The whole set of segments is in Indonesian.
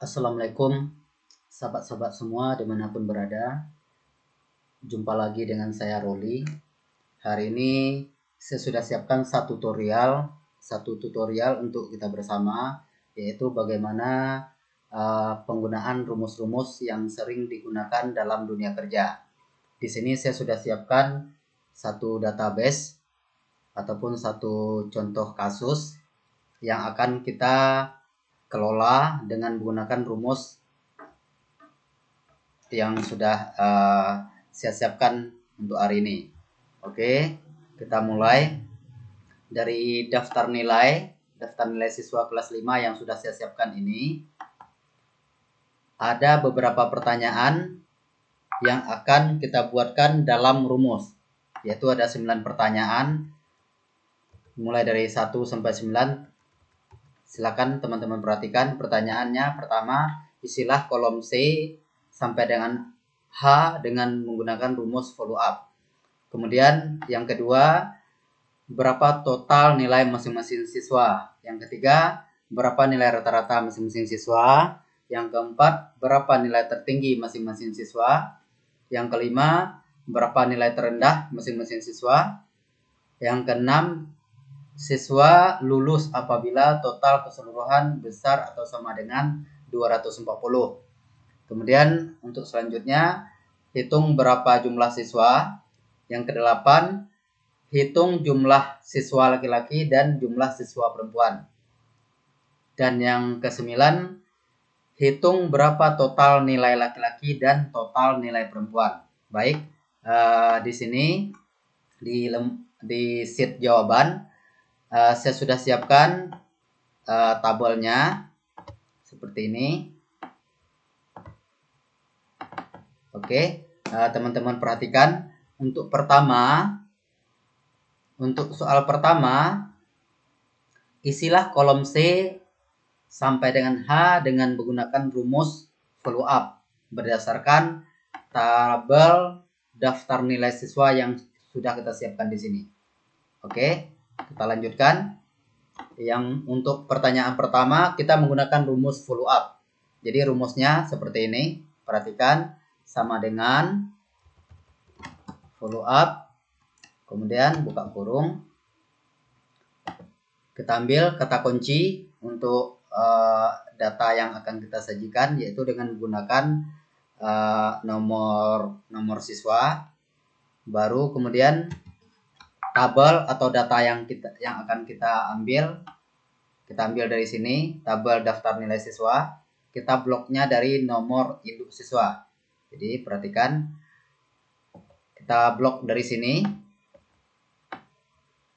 Assalamualaikum sahabat-sahabat semua dimanapun berada. Jumpa lagi dengan saya Roli. Hari ini saya sudah siapkan satu tutorial untuk kita bersama, yaitu bagaimana penggunaan rumus-rumus yang sering digunakan dalam dunia kerja. Di sini saya sudah siapkan satu database ataupun satu contoh kasus yang akan kita kelola dengan menggunakan rumus yang sudah saya siapkan untuk hari ini. Oke, kita mulai dari daftar nilai siswa kelas 5 yang sudah saya siapkan ini. Ada beberapa pertanyaan yang akan kita buatkan dalam rumus, yaitu ada 9 pertanyaan mulai dari 1 sampai 9. Silakan teman-teman perhatikan pertanyaannya. Pertama, isilah kolom C sampai dengan H dengan menggunakan rumus follow up. Kemudian yang kedua, berapa total nilai masing-masing siswa. Yang ketiga, berapa nilai rata-rata masing-masing siswa. Yang keempat, berapa nilai tertinggi masing-masing siswa. Yang kelima, berapa nilai terendah masing-masing siswa. Yang keenam, siswa lulus apabila total keseluruhan besar atau sama dengan 240. Kemudian untuk selanjutnya, hitung berapa jumlah siswa. Yang kedelapan, hitung jumlah siswa laki-laki dan jumlah siswa perempuan. Dan yang kesembilan, hitung berapa total nilai laki-laki dan total nilai perempuan. Baik, di sini di sheet jawaban saya sudah siapkan tabelnya seperti ini. Oke, teman-teman perhatikan untuk soal pertama, isilah kolom C sampai dengan H dengan menggunakan rumus follow up berdasarkan tabel daftar nilai siswa yang sudah kita siapkan di sini. Oke, kita lanjutkan. Yang untuk pertanyaan pertama kita menggunakan rumus follow up. Jadi rumusnya seperti ini. Perhatikan, sama dengan follow up, kemudian buka kurung, kita ambil kata kunci untuk data yang akan kita sajikan, yaitu dengan menggunakan nomor siswa, baru kemudian tabel atau data yang akan kita ambil dari sini, tabel daftar nilai siswa, kita bloknya dari nomor induk siswa. Jadi perhatikan, kita blok dari sini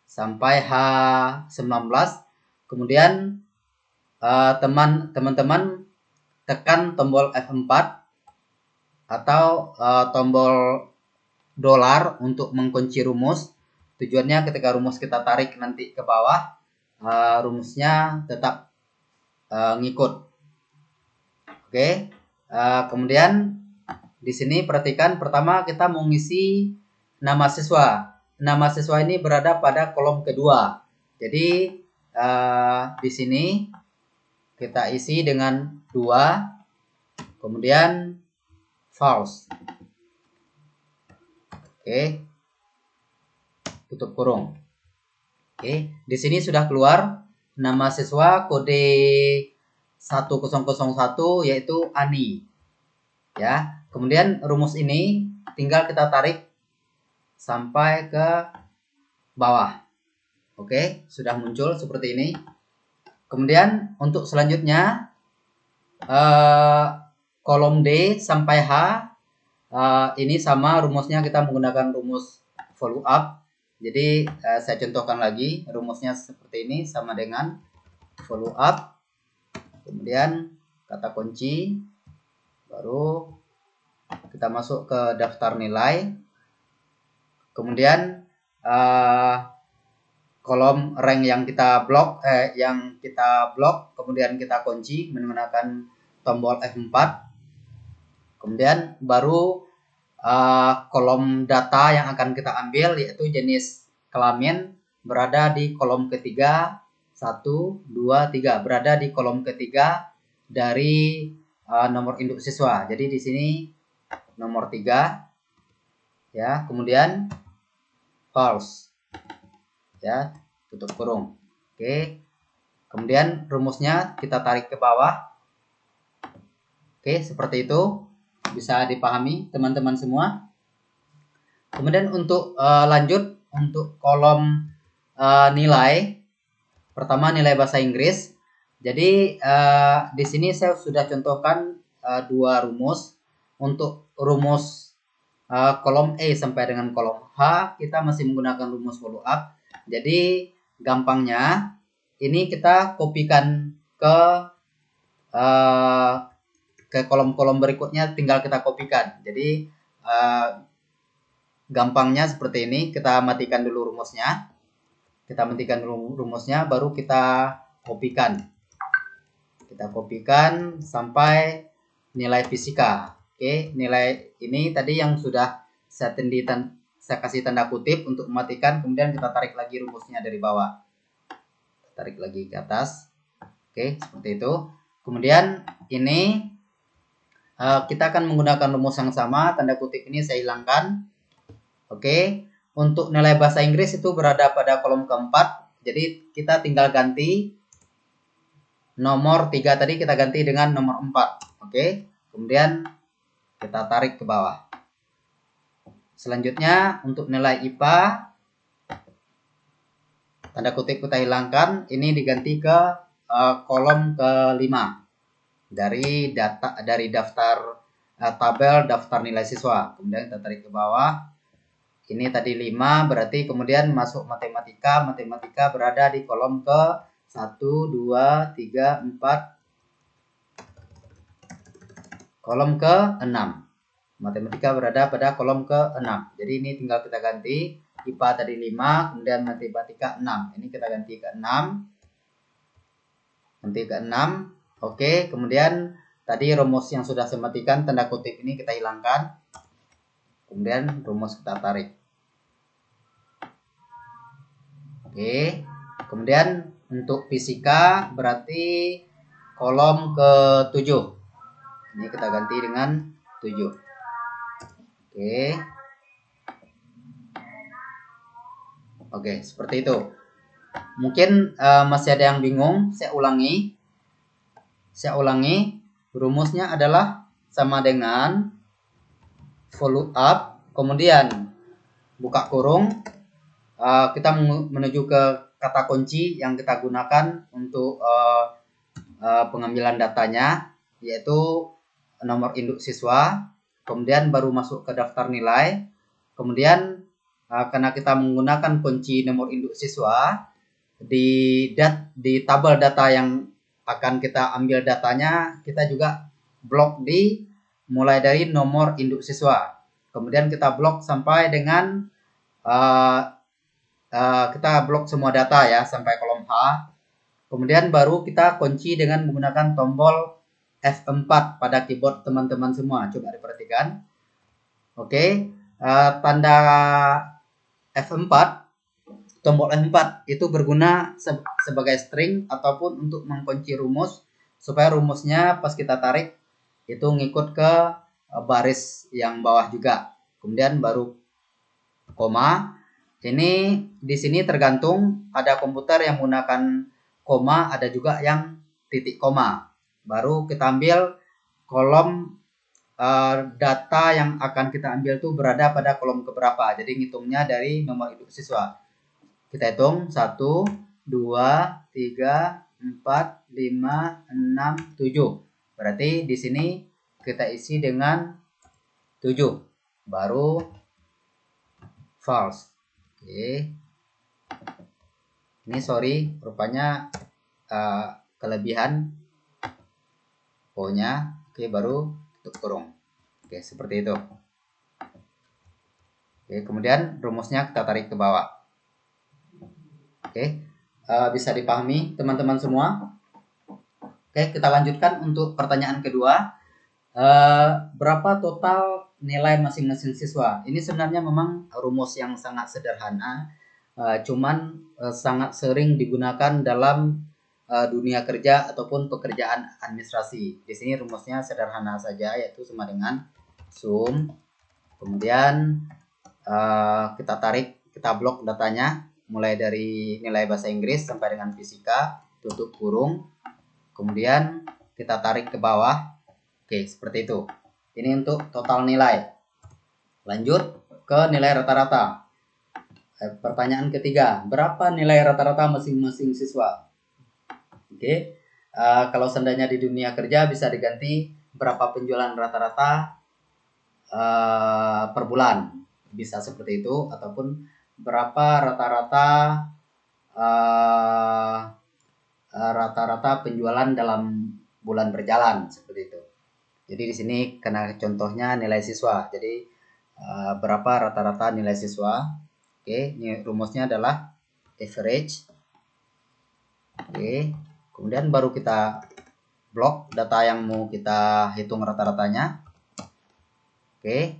sampai H19. Kemudian teman-teman tekan tombol F4 atau tombol dolar untuk mengunci rumus. Tujuannya ketika rumus kita tarik nanti ke bawah, rumusnya tetap ngikut. Oke, kemudian di sini perhatikan, pertama kita mengisi nama siswa. Nama siswa ini berada pada kolom kedua. Jadi di sini kita isi dengan 2, kemudian false. Oke, tutup kurung. Oke, di sini sudah keluar nama siswa kode 1001 yaitu Ani. Ya, kemudian rumus ini tinggal kita tarik sampai ke bawah. Oke, sudah muncul seperti ini. Kemudian untuk selanjutnya kolom D sampai H ini sama rumusnya, kita menggunakan rumus follow up. Jadi saya contohkan lagi, rumusnya seperti ini, sama dengan follow up, kemudian kata kunci, baru kita masuk ke daftar nilai, kemudian kolom rank yang kita blok, kemudian kita kunci menggunakan tombol F4, kemudian baru kolom data yang akan kita ambil, yaitu jenis kelamin, berada di kolom ketiga. 1, 2, 3 berada di kolom ketiga dari nomor induk siswa. Jadi di sini nomor 3 ya, kemudian false ya, tutup kurung. Oke. Kemudian rumusnya kita tarik ke bawah. Oke, seperti itu. Bisa dipahami teman-teman semua. Kemudian untuk lanjut untuk kolom nilai. Pertama nilai bahasa Inggris. Jadi di sini saya sudah contohkan 2 rumus. Untuk rumus kolom E sampai dengan kolom H kita masih menggunakan rumus follow up. Jadi gampangnya ini kita kopikan ke kolom-kolom berikutnya, tinggal kita kopikan. Jadi gampangnya seperti ini. Kita matikan dulu rumusnya. Baru kita kopikan. Kita kopikan sampai nilai fisika. Oke, nilai ini tadi yang sudah saya kasih tanda kutip untuk mematikan. Kemudian kita tarik lagi rumusnya dari bawah. Tarik lagi ke atas. Oke, seperti itu. Kemudian ini kita akan menggunakan rumus yang sama. Tanda kutip ini saya hilangkan. Oke, untuk nilai bahasa Inggris itu berada pada kolom keempat. Jadi kita tinggal ganti nomor 3 tadi, kita ganti dengan nomor 4. Oke, kemudian kita tarik ke bawah. Selanjutnya untuk nilai IPA, tanda kutip kita hilangkan. Ini diganti ke kolom kelima dari daftar tabel daftar nilai siswa. Kemudian kita tarik ke bawah. Ini tadi 5, berarti kemudian masuk matematika. Matematika berada di kolom ke 1, 2, 3, 4. Kolom ke 6. Matematika berada pada kolom ke 6. Jadi ini tinggal kita ganti. IPA tadi 5, kemudian matematika 6. Ini kita ganti ke 6. Ganti ke 6. Oke, kemudian tadi rumus yang sudah saya matikan, tanda kutip ini kita hilangkan. Kemudian rumus kita tarik. Oke, kemudian untuk fisika berarti kolom ke-7. Ini kita ganti dengan 7. Oke. Oke, seperti itu. Mungkin masih ada yang bingung, saya ulangi. Rumusnya adalah sama dengan follow up, kemudian buka kurung, kita menuju ke kata kunci yang kita gunakan untuk pengambilan datanya, yaitu nomor induk siswa, kemudian baru masuk ke daftar nilai. Kemudian karena kita menggunakan kunci nomor induk siswa, di tabel data yang akan kita ambil datanya, kita juga blok mulai dari nomor induk siswa. Kemudian kita blok sampai dengan kita blok semua data ya sampai kolom H. Kemudian baru kita kunci dengan menggunakan tombol F4 pada keyboard teman-teman semua. Coba diperhatikan. Oke, tanda F4, tombol F4 itu berguna sebagai string ataupun untuk mengkunci rumus supaya rumusnya pas kita tarik itu ngikut ke baris yang bawah juga. Kemudian baru koma. Ini di sini tergantung, ada komputer yang menggunakan koma, ada juga yang titik koma. Baru kita ambil kolom data yang akan kita ambil itu berada pada kolom keberapa. Jadi ngitungnya dari nomor induk siswa. Kita hitung 1, 2, 3, 4, 5, 6, 7. Berarti di sini kita isi dengan 7. Baru false. Oke. Ini sorry, rupanya kelebihan O-nya. Oke, baru tutup kurung. Oke, seperti itu. Oke, kemudian rumusnya kita tarik ke bawah. Oke, bisa dipahami teman-teman semua. Oke, kita lanjutkan untuk pertanyaan kedua. Berapa total nilai masing-masing siswa? Ini sebenarnya memang rumus yang sangat sederhana, cuman sangat sering digunakan dalam dunia kerja ataupun pekerjaan administrasi. Di sini rumusnya sederhana saja, yaitu sama dengan sum. Kemudian kita blok datanya mulai dari nilai bahasa Inggris sampai dengan fisika, tutup kurung. Kemudian kita tarik ke bawah. Oke, seperti itu. Ini untuk total nilai. Lanjut ke nilai rata-rata. Pertanyaan ketiga, berapa nilai rata-rata masing-masing siswa? Oke, kalau seandainya di dunia kerja bisa diganti berapa penjualan rata-rata per bulan, bisa seperti itu, ataupun berapa rata-rata penjualan dalam bulan berjalan, seperti itu. Jadi di sini karena contohnya nilai siswa, jadi berapa rata-rata nilai siswa. Oke, ini rumusnya adalah average. Oke, kemudian baru kita blok data yang mau kita hitung rata-ratanya. Oke,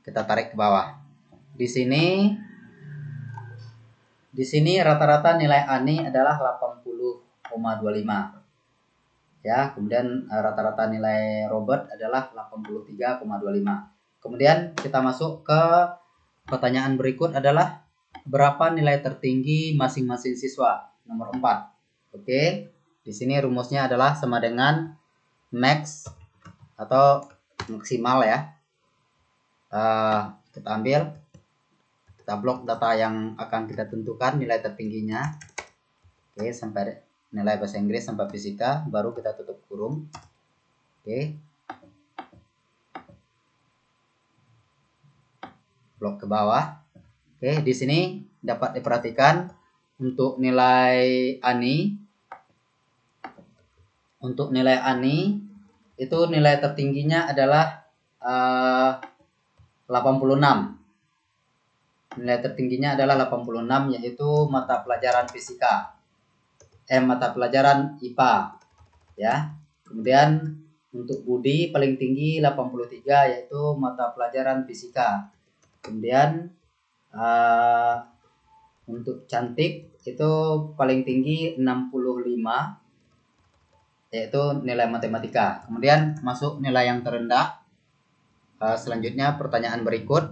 kita tarik ke bawah. Di sini rata-rata nilai ANI adalah 80,25. Ya, kemudian rata-rata nilai Robert adalah 83,25. Kemudian kita masuk ke pertanyaan berikut adalah berapa nilai tertinggi masing-masing siswa? Nomor 4. Oke, di sini rumusnya adalah sama dengan max atau maksimal ya. Kita ambil, kita blok data yang akan kita tentukan nilai tertingginya. Oke, sampai nilai bahasa Inggris sampai fisika, baru kita tutup kurung. Oke, blok ke bawah. Oke, di sini dapat diperhatikan untuk nilai ANI. Untuk nilai ANI itu nilai tertingginya adalah 86. Nilai tertingginya adalah 86, yaitu mata pelajaran fisika. Mata pelajaran IPA ya. Kemudian untuk budi paling tinggi 83, yaitu mata pelajaran fisika. Kemudian untuk cantik itu paling tinggi 65, yaitu nilai matematika. Kemudian masuk nilai yang terendah. Selanjutnya pertanyaan berikut,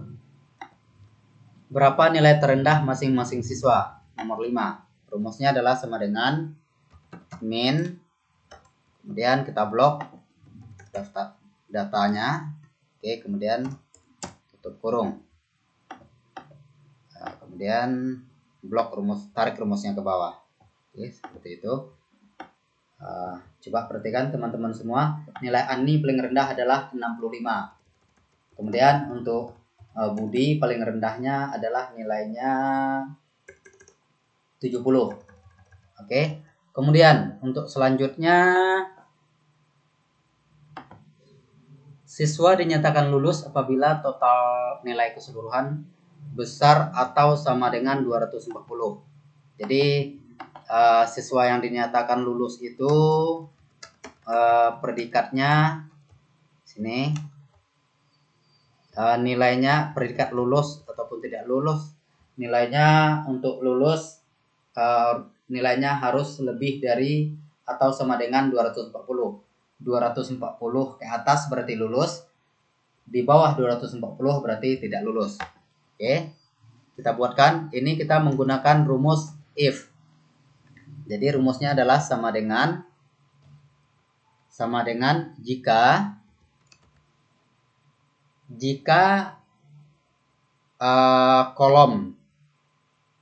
berapa nilai terendah masing-masing siswa? Nomor 5. Rumusnya adalah sama dengan min, kemudian kita blok datanya. Oke, kemudian tutup kurung. Kemudian blok tarik rumusnya ke bawah. Oke, seperti itu. Coba perhatikan teman-teman semua, nilai ANI paling rendah adalah 65. Kemudian untuk budi paling rendahnya adalah nilainya 70. Oke. Kemudian untuk selanjutnya, siswa dinyatakan lulus apabila total nilai keseluruhan besar atau sama dengan 240. Jadi siswa yang dinyatakan lulus itu predikatnya sini, nilainya predikat lulus ataupun tidak lulus, nilainya untuk lulus nilainya harus lebih dari atau sama dengan 240. 240 ke atas berarti lulus, di bawah 240 berarti tidak lulus. Oke, kita buatkan. Ini kita menggunakan rumus if. Jadi rumusnya adalah sama dengan jika kolom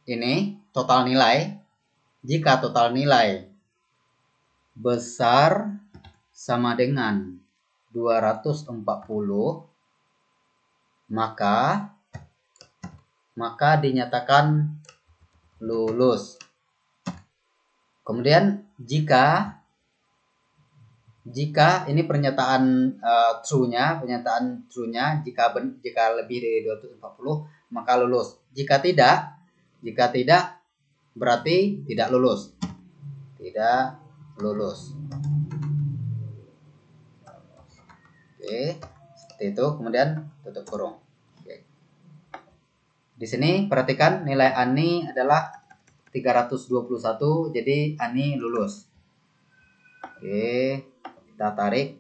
ini total nilai, jika total nilai besar sama dengan 240, maka dinyatakan lulus. Kemudian jika ini pernyataan true-nya, jika lebih dari 240 maka lulus. Jika tidak berarti tidak lulus. Tidak lulus. Oke, seperti itu. Kemudian tutup kurung. Oke. Di sini perhatikan nilai ANI adalah 321, jadi Ani lulus. Oke, kita tarik.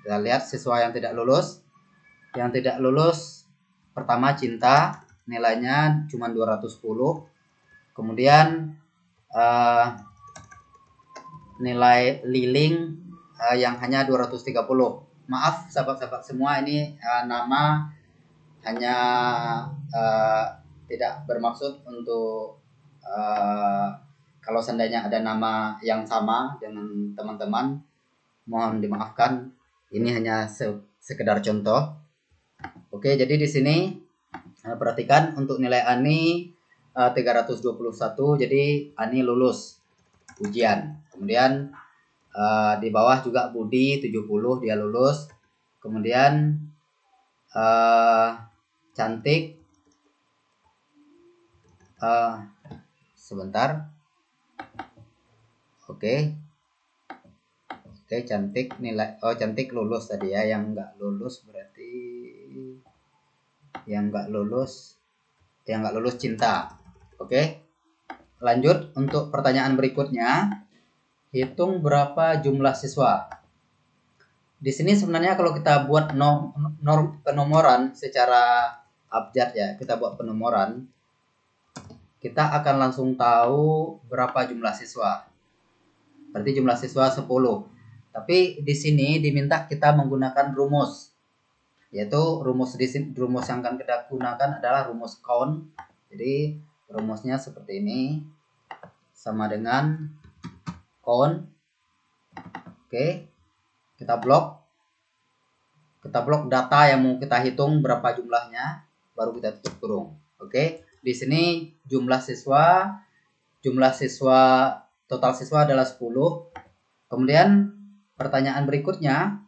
Kita lihat siswa yang tidak lulus. Yang tidak lulus pertama Cinta, nilainya cuma 210. Kemudian nilai Liling yang hanya 230. Maaf sahabat-sahabat semua, ini nama hanya tidak bermaksud untuk kalau seandainya ada nama yang sama dengan teman-teman, mohon dimaafkan. Ini hanya sekedar contoh. Oke, jadi di sini perhatikan untuk nilai Ani 321, jadi Ani lulus ujian. Kemudian di bawah juga Budi 70, dia lulus. Kemudian Cantik sebentar. Oke, Cantik nilai, Cantik lulus tadi ya. Yang nggak lulus berarti yang nggak lulus Cinta. Oke, lanjut untuk pertanyaan berikutnya. Hitung berapa jumlah siswa. Di sini sebenarnya kalau kita buat penomoran secara abjad ya, kita buat penomoran, kita akan langsung tahu berapa jumlah siswa. Berarti jumlah siswa 10. Tapi di sini diminta kita menggunakan rumus. Yaitu rumus yang akan kita gunakan adalah rumus count. Jadi rumusnya seperti ini. Sama dengan count. Oke. Kita blok data yang mau kita hitung berapa jumlahnya, baru kita tutup kurung. Oke. Di sini total siswa adalah 10. Kemudian pertanyaan berikutnya,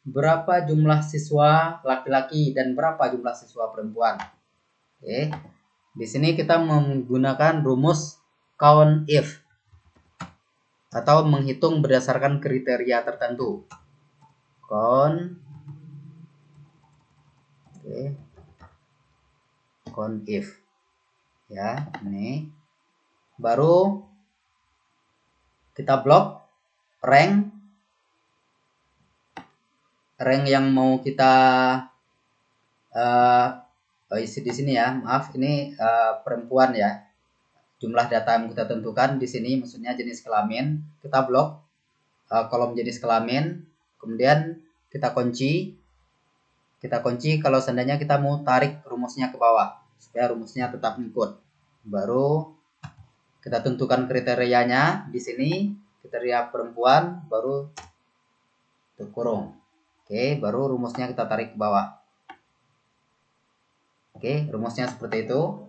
berapa jumlah siswa laki-laki dan berapa jumlah siswa perempuan? Oke. Di sini kita menggunakan rumus count if atau menghitung berdasarkan kriteria tertentu. Count if. Ya, ini. Baru kita blok rank yang mau kita isi di sini ya. Maaf, ini perempuan ya. Jumlah data yang kita tentukan di sini maksudnya jenis kelamin. Kita blok kolom jenis kelamin. Kemudian kita kunci. Kalau seandainya kita mau tarik rumusnya ke bawah supaya rumusnya tetap ngikut. Baru kita tentukan kriterianya di sini, kriteria perempuan, baru kurung. Oke, baru rumusnya kita tarik ke bawah. Oke, rumusnya seperti itu.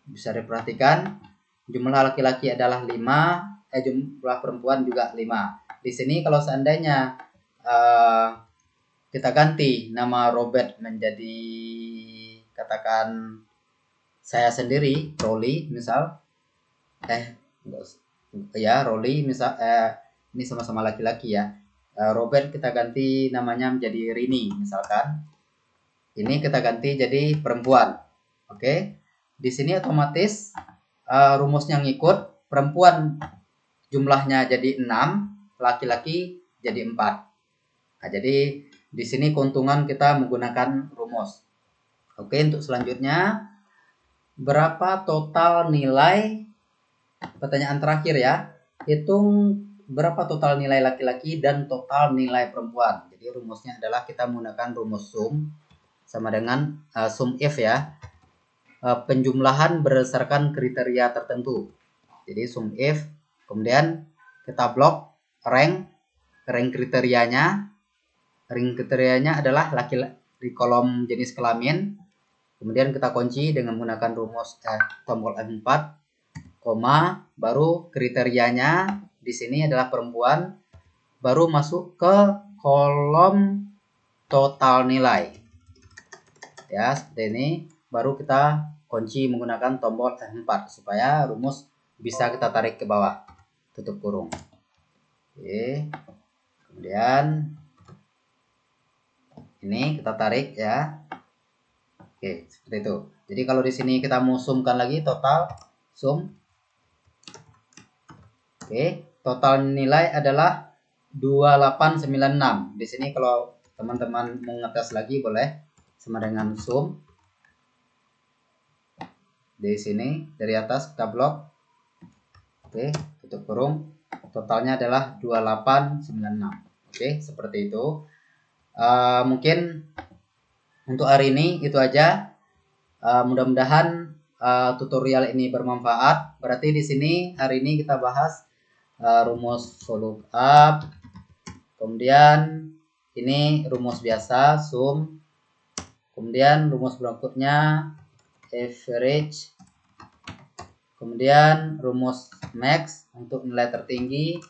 Bisa diperhatikan, jumlah laki-laki adalah 5, jumlah perempuan juga 5. Di sini kalau seandainya kita ganti nama Robert menjadi, katakan saya sendiri, Rolly misal, Rolly misal, ini sama-sama laki-laki ya. Robert kita ganti namanya menjadi Rini misalkan. Ini kita ganti jadi perempuan. Oke. Di sini otomatis rumusnya ngikut, perempuan jumlahnya jadi 6, laki-laki jadi 4. Nah, jadi di sini keuntungan kita menggunakan rumus. Oke, untuk selanjutnya, berapa total nilai, pertanyaan terakhir ya, hitung berapa total nilai laki-laki dan total nilai perempuan. Jadi rumusnya adalah kita menggunakan rumus sum sama dengan sum if ya, penjumlahan berdasarkan kriteria tertentu. Jadi sum if, kemudian kita blok rank kriterianya. Ring kriterianya adalah laki-laki di kolom jenis kelamin. Kemudian kita kunci dengan menggunakan rumus tombol F4, koma, baru kriterianya di sini adalah perempuan, baru masuk ke kolom total nilai. Ya, seperti ini, baru kita kunci menggunakan tombol F4 supaya rumus bisa kita tarik ke bawah, tutup kurung. Oke. Kemudian ini kita tarik ya. Oke, seperti itu. Jadi kalau di sini kita mau sumkan lagi total sum, Oke, total nilai adalah 2896. Di sini kalau teman-teman mau ngetes lagi boleh sama dengan zoom. Di sini dari atas kita blok. Oke, tutup kurung. Totalnya adalah 2896. Oke, seperti itu. Mungkin untuk hari ini itu aja. Mudah-mudahan tutorial ini bermanfaat. Berarti di sini hari ini kita bahas rumus VLOOKUP. Kemudian ini rumus biasa sum. Kemudian rumus berikutnya average. Kemudian rumus max untuk nilai tertinggi,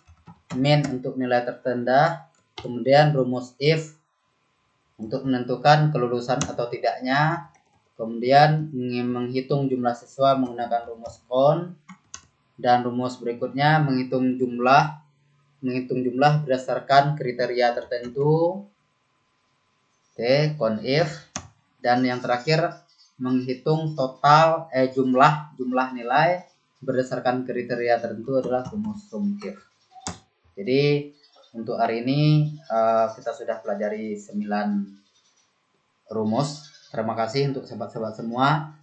min untuk nilai terrendah. Kemudian rumus if untuk menentukan kelulusan atau tidaknya. Kemudian menghitung jumlah siswa menggunakan rumus count. Dan rumus berikutnya menghitung jumlah berdasarkan kriteria tertentu. Oke, count if. Dan yang terakhir menghitung total jumlah nilai berdasarkan kriteria tertentu adalah rumus sum if. Jadi untuk hari ini kita sudah pelajari 9 rumus. Terima kasih untuk sahabat-sahabat semua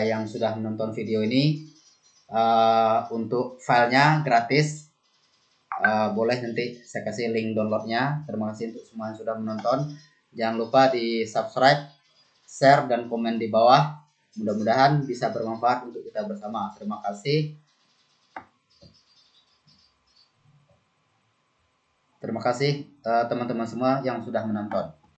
yang sudah menonton video ini. Untuk filenya gratis, boleh nanti saya kasih link downloadnya. Terima kasih untuk semua yang sudah menonton. Jangan lupa di subscribe, share, dan komen di bawah. Mudah-mudahan bisa bermanfaat untuk kita bersama. Terima kasih. Terima kasih teman-teman semua yang sudah menonton.